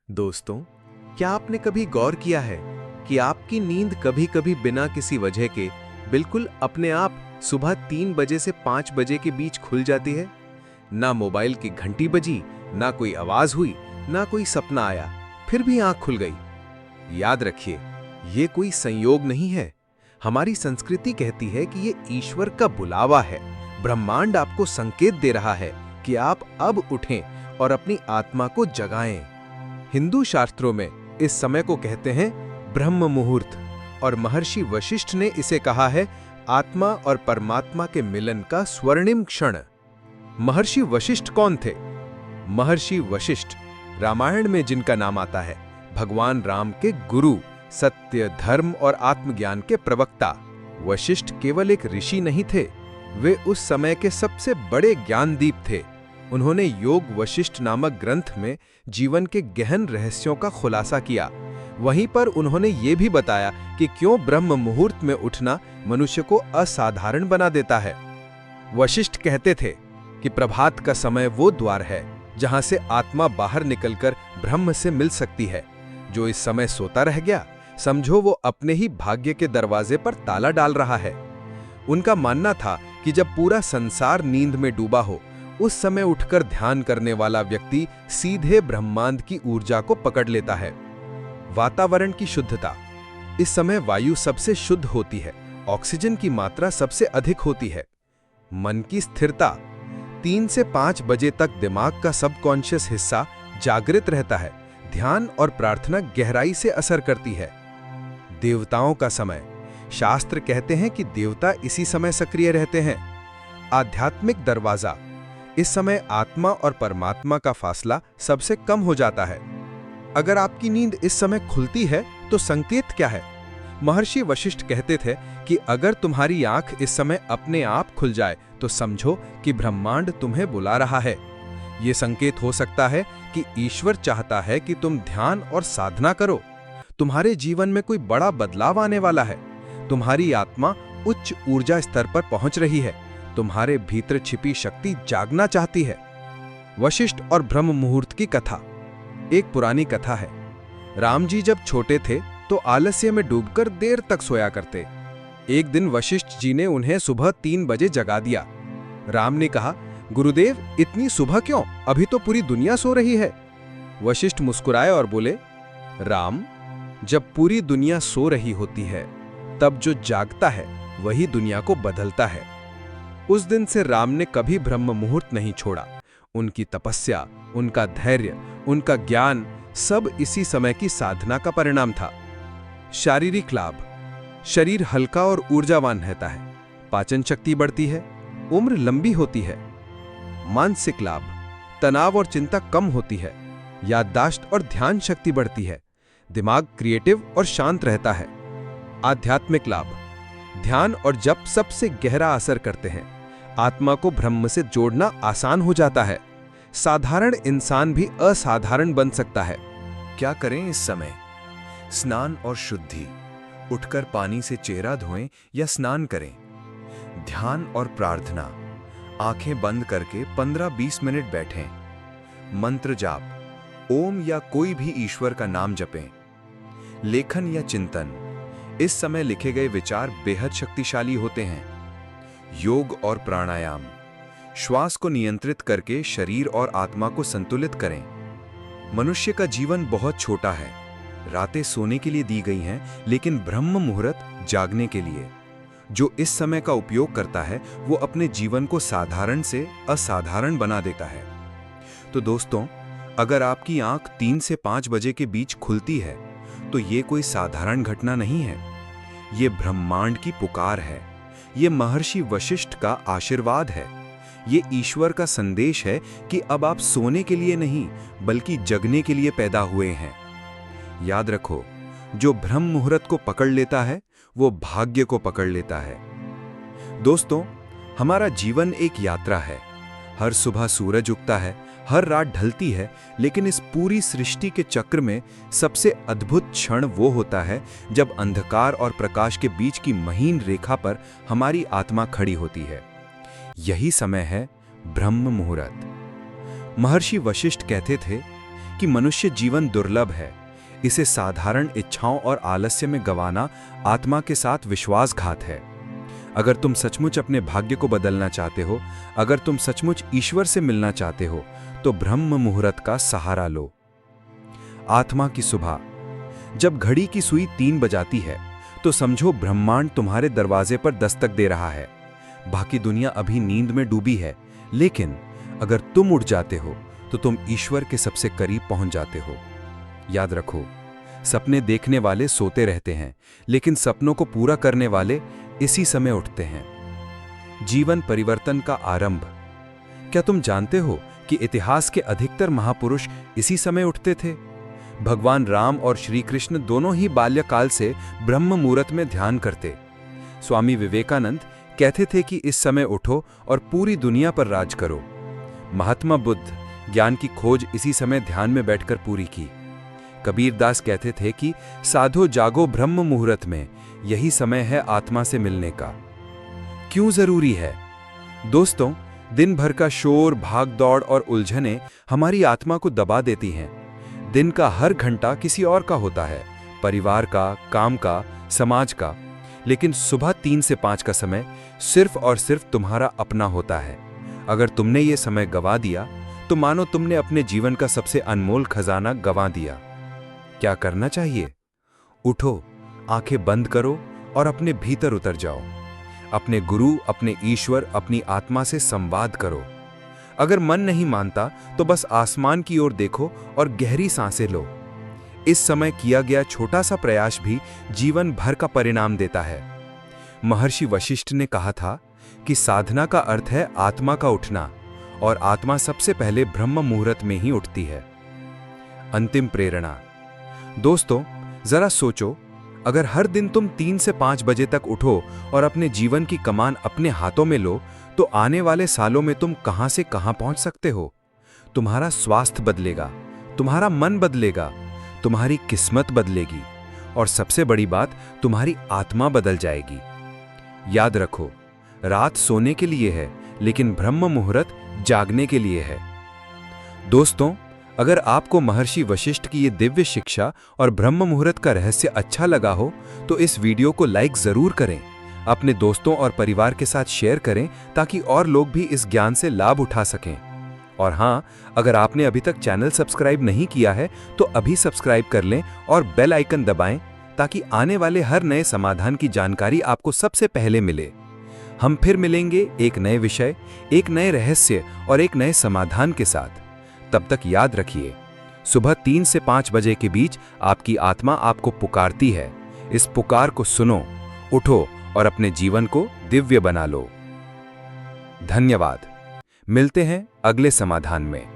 दोस्तों, क्या आपने कभी गौर किया है कि आपकी नींद कभी-कभी बिना किसी वजह के बिल्कुल अपने आप सुबह 3 बजे से 5 बजे के बीच खुल जाती है? ना मोबाइल की घंटी बजी, ना कोई आवाज हुई, ना कोई सपना आया, फिर भी आंख खुल गई। याद रखिए, ये कोई संयोग नहीं है। हमारी संस्कृति कहती है कि ये ईश्वर का बुलावा है। ब्रह्मांड आपको संकेत दे रहा है कि आप अब उठें और अपनी आत्मा को जगाएं। हिंदू शास्त्रों में इस समय को कहते हैं ब्रह्म मुहूर्त, और महर्षि वशिष्ठ ने इसे कहा है आत्मा और परमात्मा के मिलन का स्वर्णिम क्षण। महर्षि वशिष्ठ कौन थे? महर्षि वशिष्ठ रामायण में जिनका नाम आता है, भगवान राम के गुरु, सत्य, धर्म और आत्मज्ञान के प्रवक्ता। वशिष्ठ केवल एक ऋषि नहीं थे, वे उस समय के सबसे बड़े ज्ञानदीप थे। उन्होंने योग वशिष्ठ नामक ग्रंथ में जीवन के गहन रहस्यों का खुलासा किया। वहीं पर उन्होंने ये भी बताया कि क्यों ब्रह्म मुहूर्त में उठना मनुष्य को असाधारण बना देता है। वशिष्ठ कहते थे कि प्रभात का समय वो द्वार है जहां से आत्मा बाहर निकलकर ब्रह्म से मिल सकती है। जो इस समय सोता रह गया, समझो वो अपने ही भाग्य के दरवाजे पर ताला डाल रहा है। उनका मानना था कि जब पूरा संसार नींद में डूबा हो, उस समय उठकर ध्यान करने वाला व्यक्ति सीधे ब्रह्मांड की ऊर्जा को पकड़ लेता है। वातावरण की शुद्धता। इस समय वायु सबसे शुद्ध होती है, ऑक्सीजन की मात्रा सबसे अधिक होती है। मन की स्थिरता। 3 से 5 बजे तक दिमाग का सबकॉन्शियस हिस्सा जागृत रहता है। ध्यान और प्रार्थना गहराई से असर करती है। देवताओं का समय। शास्त्र कहते हैं कि देवता इसी समय सक्रिय रहते हैं। आध्यात्मिक दरवाजा। इस समय आत्मा और परमात्मा का फासला सबसे कम हो जाता है। अगर आपकी नींद इस समय खुलती है तो संकेत क्या है? महर्षि वशिष्ठ कहते थे कि अगर तुम्हारी आंख इस समय अपने आप खुल जाए तो समझो कि ब्रह्मांड तुम्हें बुला रहा है। ये संकेत हो सकता है कि ईश्वर चाहता है कि तुम ध्यान और साधना करो। तुम्हारे जीवन में कोई बड़ा बदलाव आने वाला है। तुम्हारी आत्मा उच्च ऊर्जा स्तर पर पहुंच रही है। तुम्हारे भीतर छिपी शक्ति जागना चाहती है। वशिष्ठ और ब्रह्म मुहूर्त की कथा। एक पुरानी कथा है। राम जी जब छोटे थे तो आलस्य में डूबकर देर तक सोया करते। एक दिन वशिष्ठ जी ने उन्हें सुबह 3 बजे जगा दिया। राम ने कहा, गुरुदेव, इतनी सुबह क्यों? अभी तो पूरी दुनिया सो रही है। वशिष्ठ मुस्कुराए और बोले, राम, जब पूरी दुनिया सो रही होती है तब जो जागता है वही दुनिया को बदलता है। उस दिन से राम ने कभी ब्रह्म मुहूर्त नहीं छोड़ा। उनकी तपस्या, उनका धैर्य, उनका ज्ञान सब इसी समय की साधना का परिणाम था। शारीरिक लाभ। शरीर हल्का और ऊर्जावान रहता है। पाचन शक्ति बढ़ती है। उम्र लंबी होती है। मानसिक लाभ। तनाव और चिंता कम होती है। याददाश्त और ध्यान शक्ति बढ़ती है। दिमाग क्रिएटिव और शांत रहता है। आध्यात्मिक लाभ। ध्यान और जप सबसे गहरा असर करते हैं। आत्मा को ब्रह्म से जोड़ना आसान हो जाता है। साधारण इंसान भी असाधारण बन सकता है। क्या करें इस समय? स्नान और शुद्धि। उठकर पानी से चेहरा धोएं या स्नान करें। ध्यान और प्रार्थना। आंखें बंद करके 15-20 मिनट बैठें। मंत्र जाप। ओम या कोई भी ईश्वर का नाम जपें। लेखन या चिंतन। इस समय लिखे गए विचार बेहद शक्तिशाली होते हैं। योग और प्राणायाम। श्वास को नियंत्रित करके शरीर और आत्मा को संतुलित करें। मनुष्य का जीवन बहुत छोटा है। रातें सोने के लिए दी गई हैं, लेकिन ब्रह्म मुहूर्त जागने के लिए। जो इस समय का उपयोग करता है वो अपने जीवन को साधारण से असाधारण बना देता है। तो दोस्तों, अगर आपकी आंख 3 से 5 बजे के बीच खुलती है तो ये कोई साधारण घटना नहीं है। ये ब्रह्मांड की पुकार है। ये महर्षि वशिष्ठ का आशीर्वाद है। ये ईश्वर का संदेश है कि अब आप सोने के लिए नहीं बल्कि जगने के लिए पैदा हुए हैं। याद रखो, जो ब्रह्म मुहूर्त को पकड़ लेता है वो भाग्य को पकड़ लेता है। दोस्तों, हमारा जीवन एक यात्रा है। हर सुबह सूरज उगता है, हर रात ढलती है, लेकिन इस पूरी सृष्टि के चक्र में सबसे अद्भुत क्षण वो होता है जब अंधकार और प्रकाश के बीच की महीन रेखा पर हमारी आत्मा खड़ी होती है। यही समय है ब्रह्म मुहूर्त। महर्षि वशिष्ठ कहते थे कि मनुष्य जीवन दुर्लभ है। इसे साधारण इच्छाओं और आलस्य में गंवाना आत्मा के साथ विश्वासघात है। अगर तुम सचमुच अपने भाग्य को बदलना चाहते हो, अगर तुम सचमुच ईश्वर से मिलना चाहते हो, तो ब्रह्म मुहूर्त का सहारा लो। आत्मा की सुबह। जब घड़ी की सुई 3 बजाती है तो समझो ब्रह्मांड तुम्हारे दरवाजे पर दस्तक दे रहा है। बाकी दुनिया अभी नींद में डूबी है, लेकिन अगर तुम उठ जाते हो तो तुम ईश्वर के सबसे करीब पहुंच जाते हो। याद रखो, सपने देखने वाले सोते रहते हैं, लेकिन सपनों को पूरा करने वाले इसी समय उठते हैं। जीवन परिवर्तन का आरंभ। क्या तुम जानते हो कि इतिहास के अधिकतर महापुरुष इसी समय उठते थे? भगवान राम और श्री कृष्ण दोनों ही बाल्यकाल से ब्रह्म मुहूर्त में ध्यान करते। स्वामी विवेकानंद कहते थे कि इस समय उठो और पूरी दुनिया पर राज करो। महात्मा बुद्ध ज्ञान की खोज इसी समय ध्यान में बैठकर पूरी की। कबीरदास कहते थे कि साधो जागो ब्रह्म मुहूर्त में, यही समय है आत्मा से मिलने का। क्यों जरूरी है? दोस्तों, दिन भर का शोर, भाग दौड़ और उलझनें हमारी आत्मा को दबा देती हैं। दिन का हर घंटा किसी और का होता है, परिवार का, काम का, समाज का। लेकिन सुबह 3 से 5 का समय सिर्फ और सिर्फ तुम्हारा अपना होता है। अगर तुमने ये समय गंवा दिया तो मानो तुमने अपने जीवन का सबसे अनमोल खजाना गंवा दिया। क्या करना चाहिए? उठो, आंखें बंद करो और अपने भीतर उतर जाओ। अपने गुरु, अपने ईश्वर, अपनी आत्मा से संवाद करो। अगर मन नहीं मानता तो बस आसमान की ओर देखो और गहरी सांसें लो। इस समय किया गया छोटा सा प्रयास भी जीवन भर का परिणाम देता है। महर्षि वशिष्ठ ने कहा था कि साधना का अर्थ है आत्मा का उठना, और आत्मा सबसे पहले ब्रह्म मुहूर्त में ही उठती है। अंतिम प्रेरणा। दोस्तों, जरा सोचो, अगर हर दिन तुम 3 से 5 बजे तक उठो और अपने जीवन की कमान अपने हाथों में लो, तो आने वाले सालों में तुम कहां से कहां पहुंच सकते हो। तुम्हारा स्वास्थ्य बदलेगा, तुम्हारा मन बदलेगा, तुम्हारी किस्मत बदलेगी, और सबसे बड़ी बात, तुम्हारी आत्मा बदल जाएगी। याद रखो, रात सोने के लिए है, लेकिन ब्रह्म मुहूर्त जागने के लिए है। दोस्तों, अगर आपको महर्षि वशिष्ठ की ये दिव्य शिक्षा और ब्रह्म मुहूर्त का रहस्य अच्छा लगा हो तो इस वीडियो को लाइक जरूर करें, अपने दोस्तों और परिवार के साथ शेयर करें ताकि और लोग भी इस ज्ञान से लाभ उठा सकें। और हाँ, अगर आपने अभी तक चैनल सब्सक्राइब नहीं किया है तो अभी सब्सक्राइब कर लें और बेल आइकन दबाएं ताकि आने वाले हर नए समाधान की जानकारी आपको सबसे पहले मिले। हम फिर मिलेंगे एक नए विषय, एक नए रहस्य और एक नए समाधान के साथ। तब तक याद रखिए, सुबह 3 से 5 बजे के बीच आपकी आत्मा आपको पुकारती है। इस पुकार को सुनो, उठो और अपने जीवन को दिव्य बना लो। धन्यवाद। मिलते हैं अगले समाधान में।